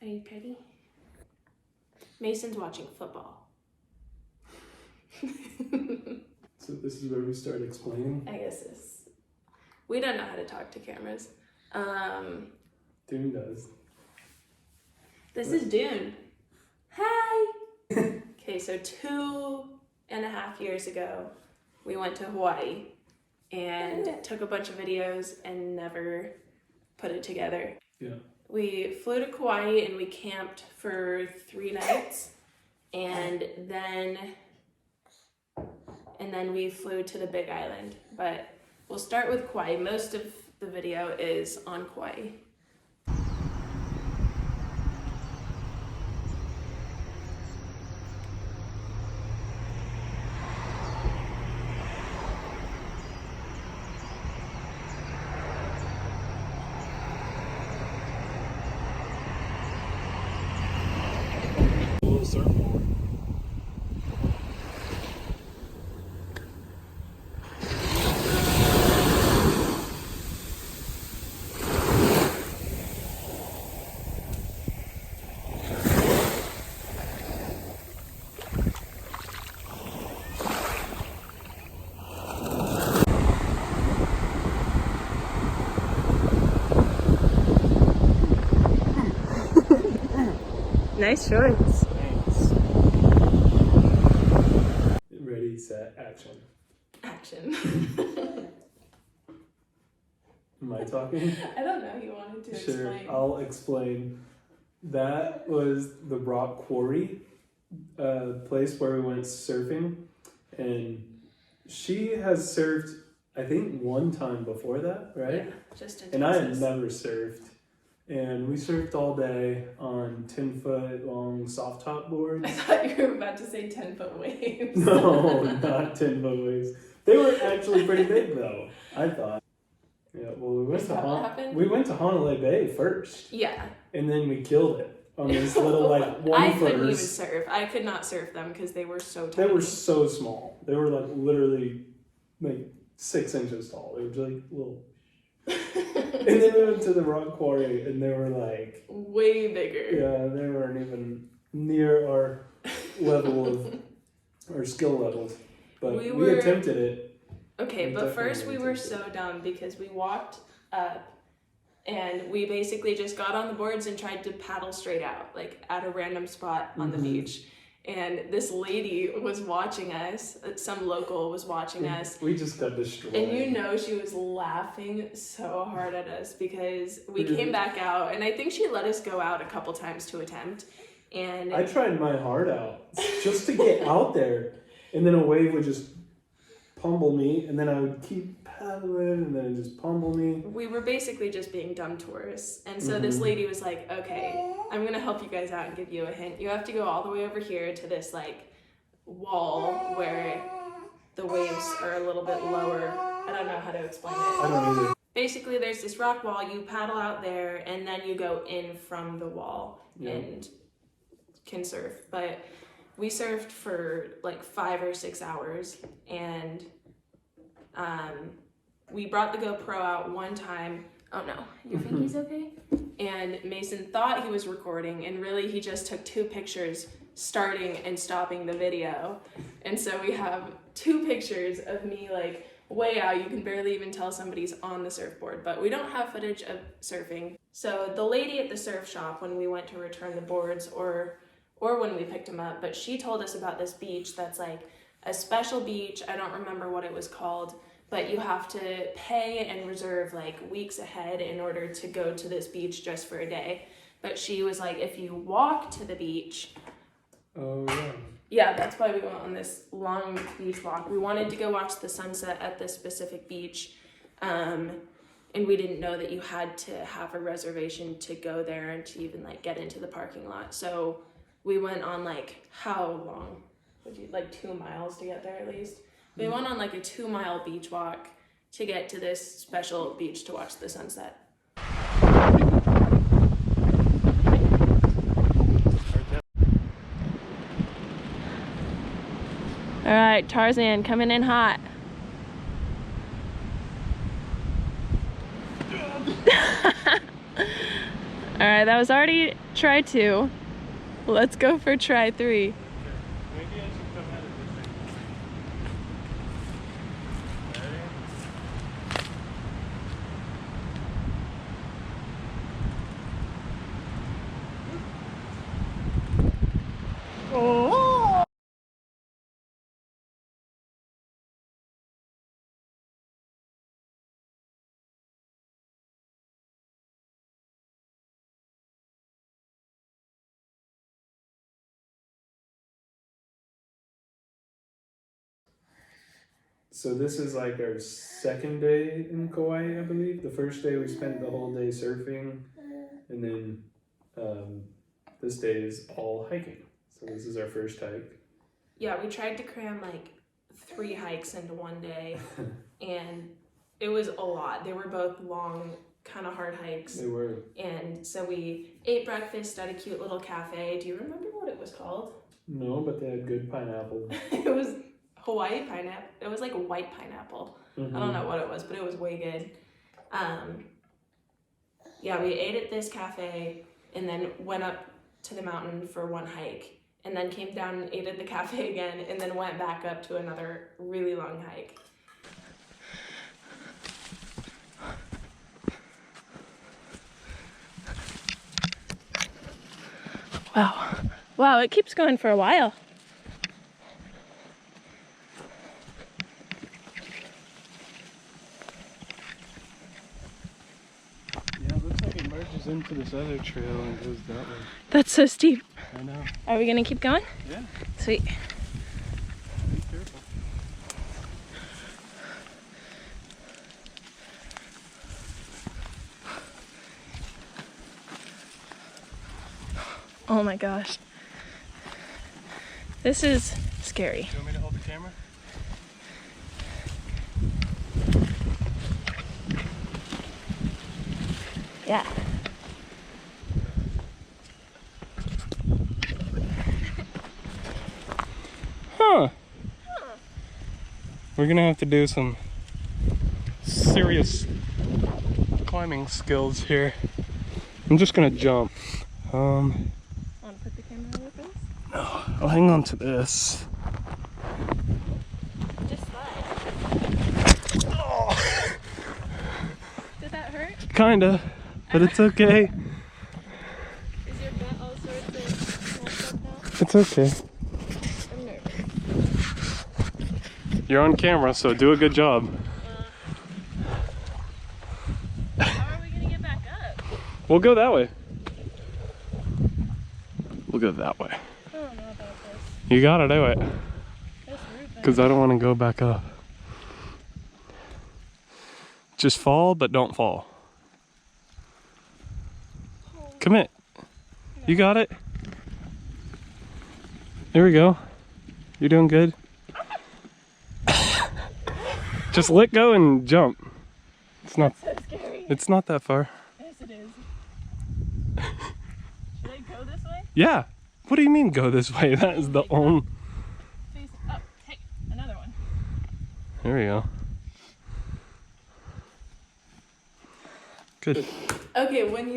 Okay, Petty. Mason's watching football. So this is where we start explaining? I guess we don't know how to talk to cameras. Dune does. This is Dune. Hi! Okay, so 2.5 years ago, we went to Hawaii and took a bunch of videos and never put it together. Yeah. We flew to Kauai and we camped for 3 nights, and then we flew to the Big Island. But we'll start with Kauai. Most of the video is on Kauai. Surfboard. Nice shorts. Ready, set, action. Action. Am I talking? I don't know, you wanted to Sure, explain. I'll explain. That was the Rock Quarry, place where we went surfing, and she has surfed, I think, 1 time before that, right? Yeah, just in And I had Texas. never surfed. And we surfed all day on 10-foot long soft top boards. I thought you were about to say 10-foot waves. No, not 10-foot waves. They were actually pretty big though, I thought. Yeah, well, we went Is to that what happened? we went to Honolulu Bay first, Yeah. and then we killed it on this little like one I couldn't even footers. surf. I could not surf them because they were so They tiny. were so small. They were like literally like 6 inches tall. They were just like little. And then we went to the Rock Quarry, and they were like, way bigger. yeah, they weren't even near our level of our skill levels. But We we were- attempted it. Okay, We but first definitely we were did. so dumb because we walked up and we basically just got on the boards and tried to paddle straight out, like at a random spot on the Mhm. beach. And this lady was watching us, some local was watching us. We just got destroyed. And you know she was laughing so hard at us because we Really? came back out, and I think she let us go out a couple times to attempt. And I tried my heart out just to get out there, and then a wave would just pummel me, and then I would keep paddling, and then it just pummel me. we were basically just being dumb tourists. And so this lady was like, okay, I'm gonna help you guys out and give you a hint. You have to go all the way over here to this like wall where the waves are a little bit lower. I don't know how to explain it. I don't either. Basically, there's this rock wall, you paddle out there, and then you go in from the wall Yeah. and can surf. But we surfed for like 5 or 6 hours, and we brought the GoPro out one time. Oh no, you think he's okay? And Mason thought he was recording, and really he just took 2 pictures starting and stopping the video. And so we have 2 pictures of me like way out. You can barely even tell somebody's on the surfboard, but we don't have footage of surfing. So the lady at the surf shop, when we went to return the boards or when we picked them up, but she told us about this beach that's like a special beach. I don't remember what it was called, but you have to pay and reserve like weeks ahead in order to go to this beach just for a day. But she was like, if you walk to the beach, Oh yeah. yeah, that's why we went on this long beach walk. We wanted to go watch the sunset at this specific beach, and we didn't know that you had to have a reservation to go there and to even like get into the parking lot. So we went on like, how long would you, like 2 miles to get there at least? We went on like a 2-mile beach walk to get to this special beach to watch the sunset. All right, Tarzan coming in hot. All right, that was already try 2. Let's go for try 3. Maybe I should come at it this way. Ready? Oh. So this is like our second day in Kauai, I believe. The first day we spent the whole day surfing, and then this day is all hiking. So this is our first hike. Yeah, we tried to cram like 3 hikes into one day, and it was a lot. They were both long, kind of hard hikes. They were. And so we ate breakfast at a cute little cafe. Do you remember what it was called? No, but they had good pineapple. It was Hawaii pineapple. It was like a white pineapple. Mm-hmm. I don't know what it was, but it was way good. Yeah, we ate at this cafe and then went up to the mountain for one hike, and then came down and ate at the cafe again, and then went back up to another really long hike. Wow. Wow, it keeps going for a while. Yeah, it looks like it merges into this other trail and goes that way. That's so steep. I know. Are we gonna keep going? Yeah. Sweet. Be careful. Oh my gosh. This is scary. Do you want me to hold the camera? Yeah. Huh. We're gonna have to do some serious climbing skills here. I'm just gonna jump. Want to put the camera over for this? No, I'll hang on to this. Just slide. Oh, Did that hurt? kinda, but it's okay. Is your butt all sorts of messed up now? It's okay. I'm nervous. You're on camera, so do a good job. How are we gonna get back up? We'll go that way. We'll go that way. I don't know about this. You gotta do it, This route. because I don't want to go back up. Just fall, but don't fall. Commit. You got it. There we go. You're doing good. Just let go and jump. It's not. So scary. It's not that far. Yes, it is. Should I go this way? Yeah. What do you mean go this way? That is the only. Face up. Hey, another one. There we go. Good. Okay, when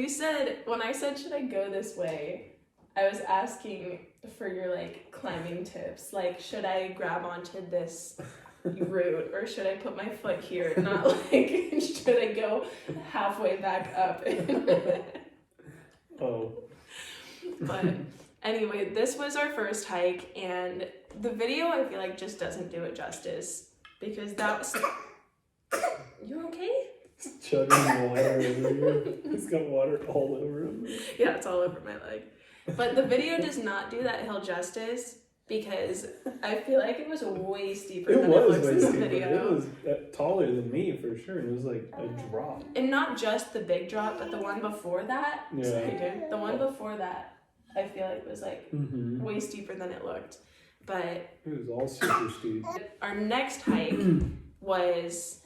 I said should I go this way, I was asking for your like climbing tips. Like, should I grab onto this route or should I put my foot here? Not like should I go halfway back up? Oh. But anyway, this was our first hike, and the video I feel like just doesn't do it justice because that was. You okay? Chugging water over here. He's got water all over him. Yeah, it's all over my leg. But the video does not do that hill justice because I feel like it was way steeper than it looks in the video. It was taller than me for sure, and it was like a drop. And not just the big drop, but the one before that. Yeah. Sorry, dude. The one before that, I feel like was like Mm-hmm. way steeper than it looked. But It was all super steep. our next hike was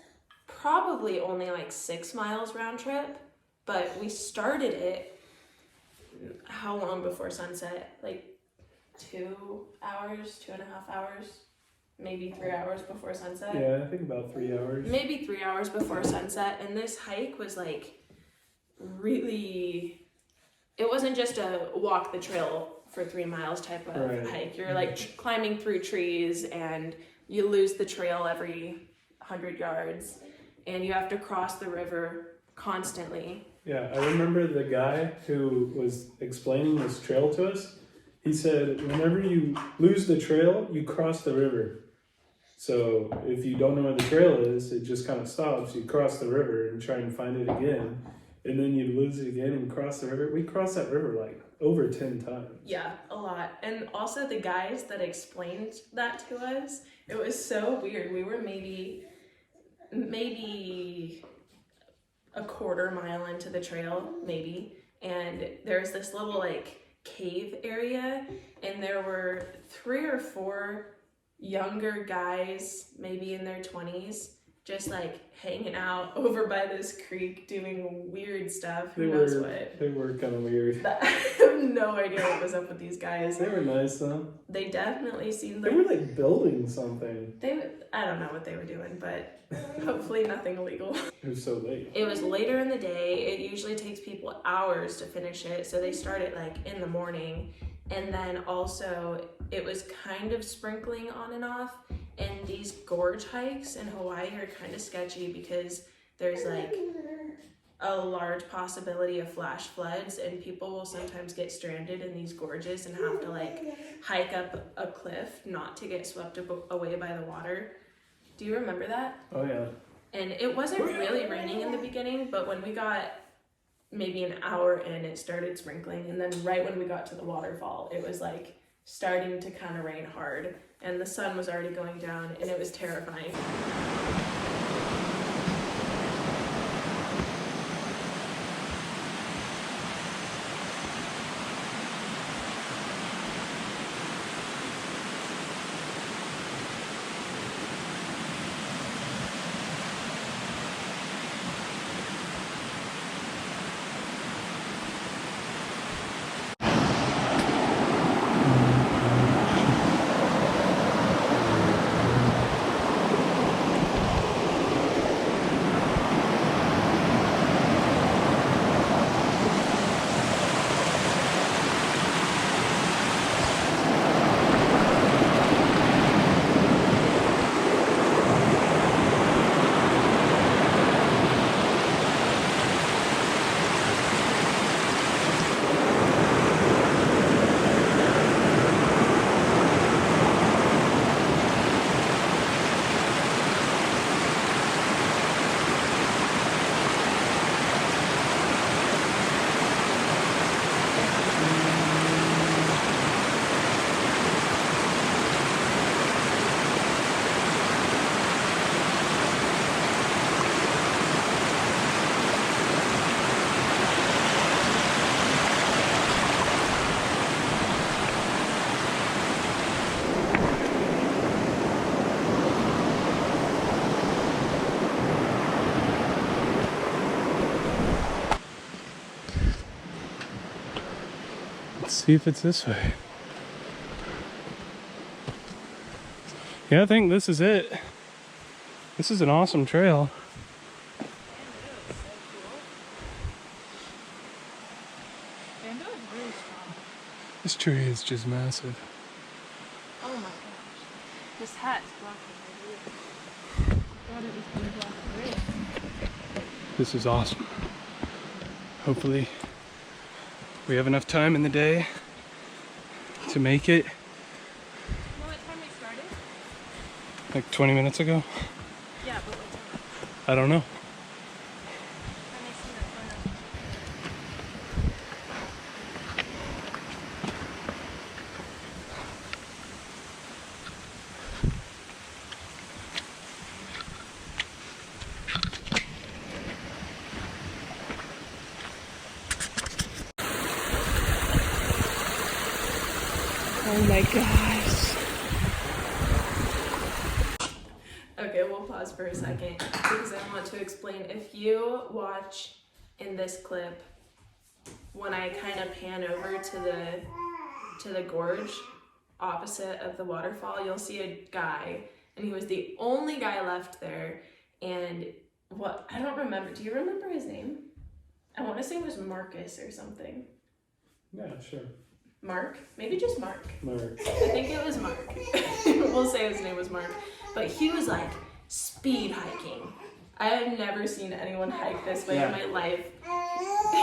probably only like 6 miles round trip, but we started it how long before sunset? Like 2 hours, 2.5 hours, maybe 3 hours before sunset. Yeah, I think about 3 hours. Maybe 3 hours before sunset, and this hike was like really it wasn't just a walk the trail for 3 miles type of Right. hike. You're like climbing through trees, and you lose the trail every 100 yards, and you have to cross the river constantly. Yeah, I remember the guy who was explaining this trail to us. He said, whenever you lose the trail, you cross the river. So if you don't know where the trail is, it just kind of stops. You cross the river and try and find it again. And then you lose it again and cross the river. We crossed that river like over 10 times. Yeah, a lot. And also the guys that explained that to us, it was so weird. We were maybe a quarter mile into the trail, maybe, and there's this little like cave area, and there were 3 or 4 younger guys, maybe in their 20s, just like hanging out over by this creek doing weird stuff. Who knows what? They were kind of weird. I have no idea what was up with these guys. They were nice though. They definitely seemed They like were like building something. I don't know what they were doing, but hopefully nothing illegal. It was so late. It was later in the day. It usually takes people hours to finish it, so they started like in the morning. And then also it was kind of sprinkling on and off, and these gorge hikes in Hawaii are kind of sketchy because there's like a large possibility of flash floods, and people will sometimes get stranded in these gorges and have to like hike up a cliff not to get swept away by the water. Do you remember that? Oh yeah. And it wasn't really raining in the beginning, but when we got maybe an hour in, it started sprinkling, and then right when we got to the waterfall, it was like starting to kind of rain hard, and the sun was already going down, and it was terrifying. Let's see if it's this way. Yeah, I think this is it. This is an awesome trail. Bamboo is really strong. This tree is just massive. Oh my gosh. This hat's blocking my view. I thought it was going to block the rain. This is awesome. Hopefully we have enough time in the day to make it. You know what time we started? Like 20 minutes ago? Yeah, but what time? I don't know. Let me see that photo. Oh my gosh. Okay, we'll pause for a second because I want to explain. If you watch in this clip, when I kind of pan over to the gorge opposite of the waterfall, you'll see a guy, and he was the only guy left there. And what, I don't remember. Do you remember his name? I want to say it was Marcus or something. Yeah, sure. Mark, maybe just Mark. Mark. I think it was Mark. We'll say his name was Mark. But he was like speed hiking. I have never seen anyone hike this way in my life.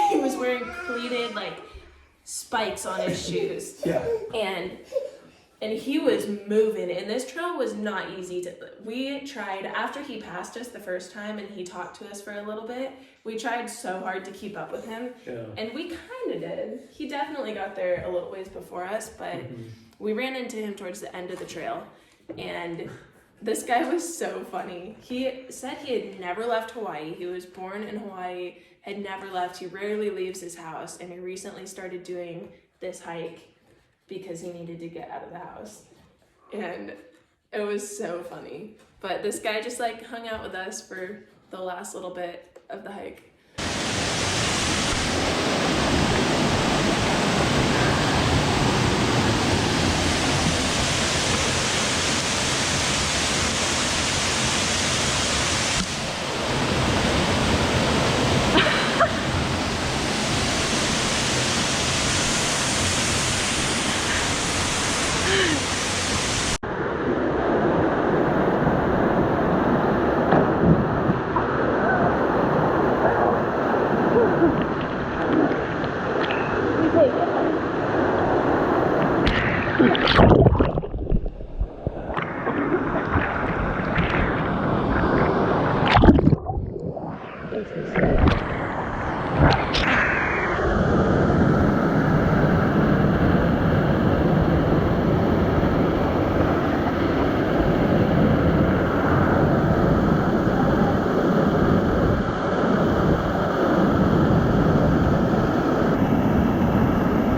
He was wearing cleated like spikes on his shoes. Yeah. And he was moving, and this trail was not easy to. We tried after he passed us the first time, and he talked to us for a little bit. We tried so hard to keep up with him, and we kind of did. He definitely got there a little ways before us, but we ran into him towards the end of the trail, and this guy was so funny. He said he had never left Hawaii. He was born in Hawaii, had never left. He rarely leaves his house, and he recently started doing this hike because he needed to get out of the house. And it was so funny. But this guy just like hung out with us for the last little bit of the hike.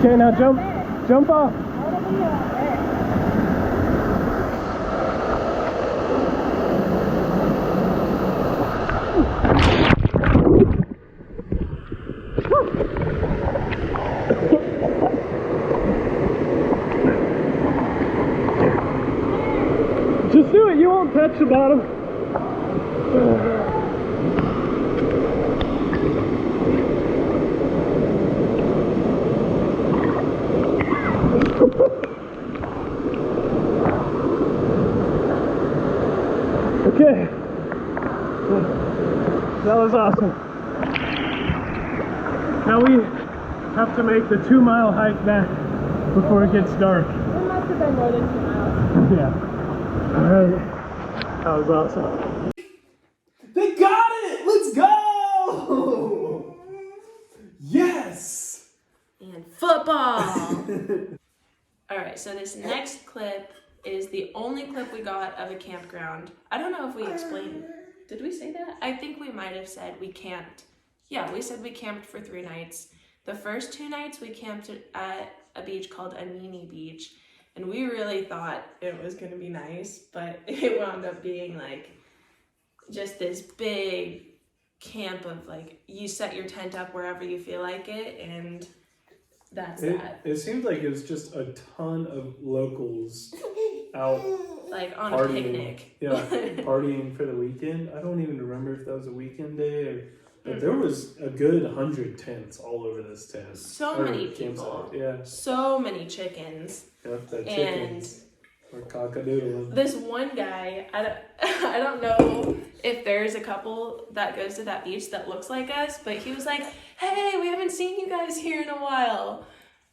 Okay, now jump off. Just do it, you won't touch the bottom. Okay, that was awesome. Now we have to make the 2-mile hike back before it gets dark. It must have been more than 2 miles. Yeah. Alright, that was awesome. They got it! Let's go! Yes! And football! Alright, so this next clip is the only clip we got of a campground. I don't know if we explained. Did we say that? I think we might have said we camped. Yeah, we said we camped for 3 nights. The first 2 nights we camped at a beach called Anini Beach. And we really thought it was gonna be nice, but it wound up being like just this big camp of like, you set your tent up wherever you feel like it, and that's that. It seemed like it was just a ton of locals out Like on partying. a picnic. Yeah, partying for the weekend. I don't even remember if that was a weekend day but there was a good 100 tents all over this tent. So many people. Yeah. So many chickens. Yep, the chickens. Or cockadoodling. This one guy, I don't know if there's a couple that goes to that beach that looks like us, but he was like, hey, we haven't seen you guys here in a while.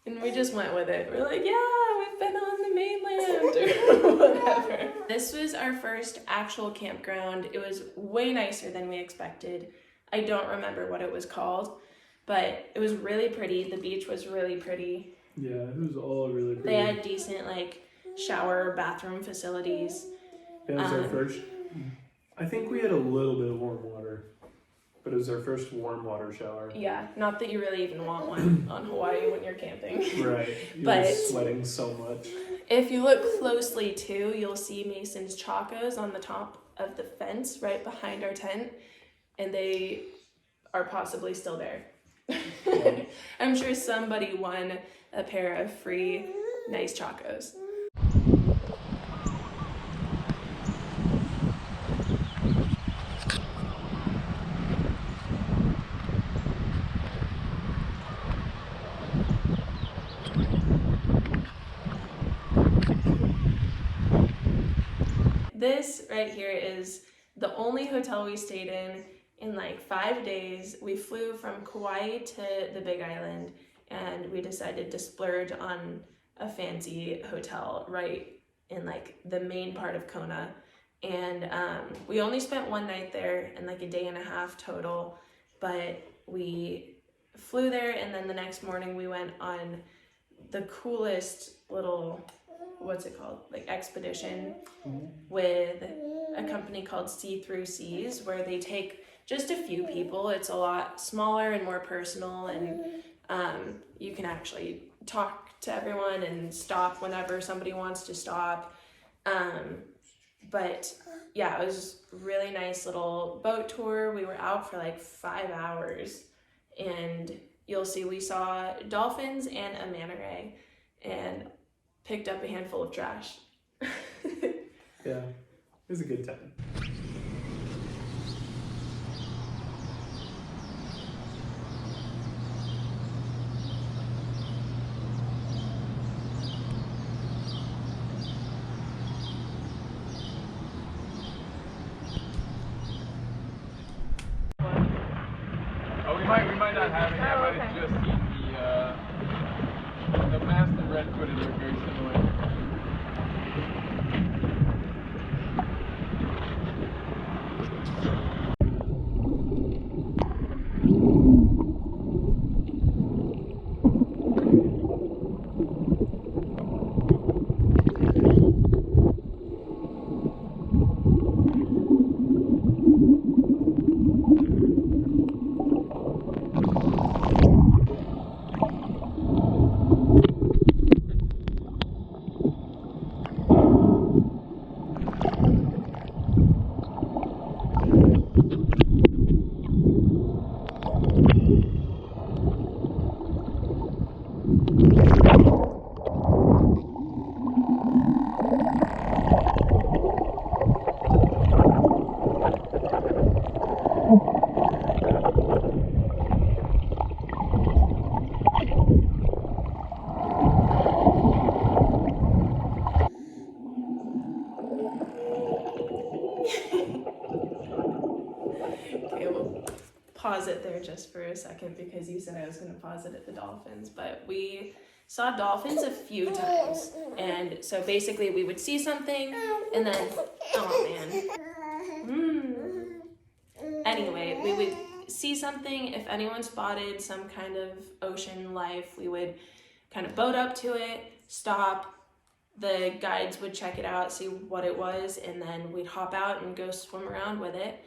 And we just went with it. We're like, yeah, we've been on the mainland or whatever. This was our first actual campground. It was way nicer than we expected. I don't remember what it was called, but it was really pretty. The beach was really pretty. Yeah, it was all really pretty. They had decent like shower, bathroom facilities. It was our first. I think we had a little bit of warm water, but it was our first warm water shower. Yeah, not that you really even want one on Hawaii when you're camping. Right, But you're sweating so much. If you look closely too, you'll see Mason's chacos on the top of the fence right behind our tent, and they are possibly still there. Yeah. I'm sure somebody won a pair of free nice chacos. this right here is the only hotel we stayed in like 5 days. We flew from Kauai to the Big Island, and we decided to splurge on a fancy hotel right in like the main part of Kona. And we only spent 1 night there and like a day and a half total, but we flew there, and then the next morning we went on the coolest little, what's it called, like expedition with a company called See Through Seas, where they take just a few people. It's a lot smaller and more personal, and you can actually talk to everyone and stop whenever somebody wants to stop. But yeah, it was a really nice little boat tour. We were out for like 5 hours, and you'll see we saw dolphins and a manta ray and picked up a handful of trash. Yeah, it was a good time. We might not have it yet, but it's just the masked and red-footed look very similar. Okay, we'll pause it there just for a second because you said I was going to pause it at the dolphins, but we saw dolphins a few times. And so basically we would see something and then, oh man. Anyway, we would see something. If anyone spotted some kind of ocean life, we would kind of boat up to it, stop. The guides would check it out, see what it was, and then we'd hop out and go swim around with it.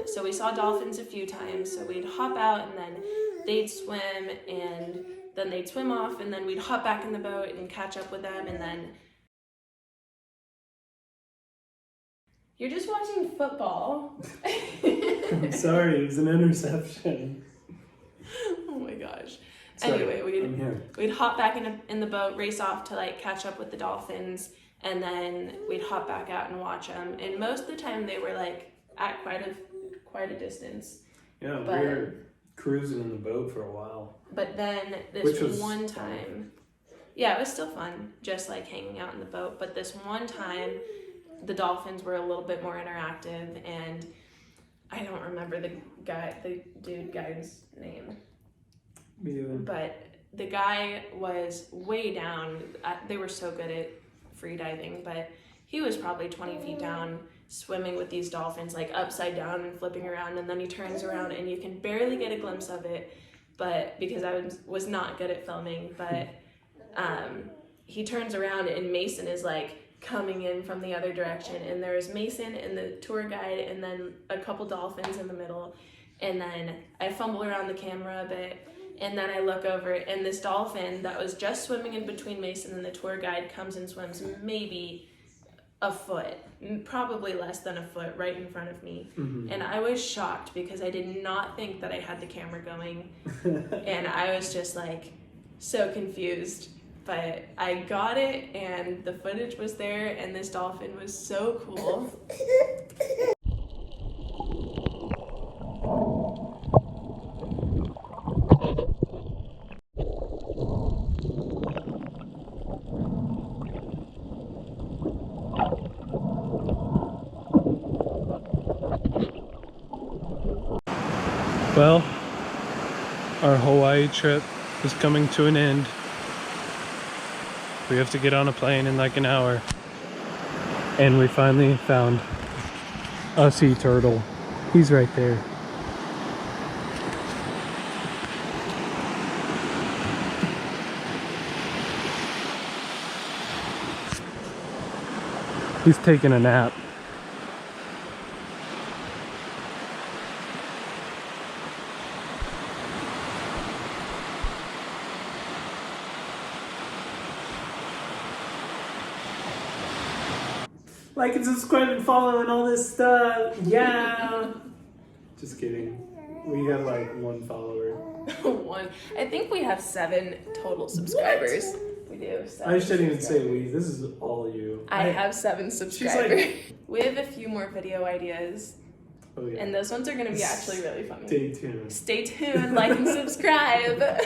So we saw dolphins a few times, so we'd hop out and then they'd swim and then they'd swim off, and then we'd hop back in the boat and catch up with them, and then... You're just watching football. I'm sorry, it was an interception. Oh my gosh. Sorry, Anyway, I'm here. we'd hop back in the boat, race off to like catch up with the dolphins, and then we'd hop back out and watch them. And most of the time they were like at quite a distance. Yeah, But- we were cruising in the boat for a while. But then Which this was one time, yeah, it was still fun, just like hanging out in the boat. But this one time, the dolphins were a little bit more interactive, and I don't remember the dude guy's name. Me either. But the guy was way down. They were so good at free diving, but he was probably 20 feet down, swimming with these dolphins, like upside down and flipping around. And then he turns around and you can barely get a glimpse of it, but because I was not good at filming, but he turns around and Mason is like coming in from the other direction. And there's Mason and the tour guide and then a couple dolphins in the middle. And then I fumble around the camera a bit. And then I look over and this dolphin that was just swimming in between Mason and the tour guide comes and swims maybe a foot, probably less than a foot, right in front of me. Mm-hmm. And I was shocked because I did not think that I had the camera going. And I was just like so confused. But I got it and the footage was there and this dolphin was so cool. Well, our Hawaii trip is coming to an end. We have to get on a plane in like an hour. And we finally found a sea turtle. He's right there. He's taking a nap. Like and subscribe and follow and all this stuff. Yeah. Just kidding. We have like 1 follower. One. I think we have 7 total subscribers. We do. 7 I shouldn't even say subscribers. we. This is all you. I have 7 subscribers. We have a few more video ideas, Oh yeah. and those ones are going to be actually really funny. Stay tuned. Stay tuned, like and subscribe.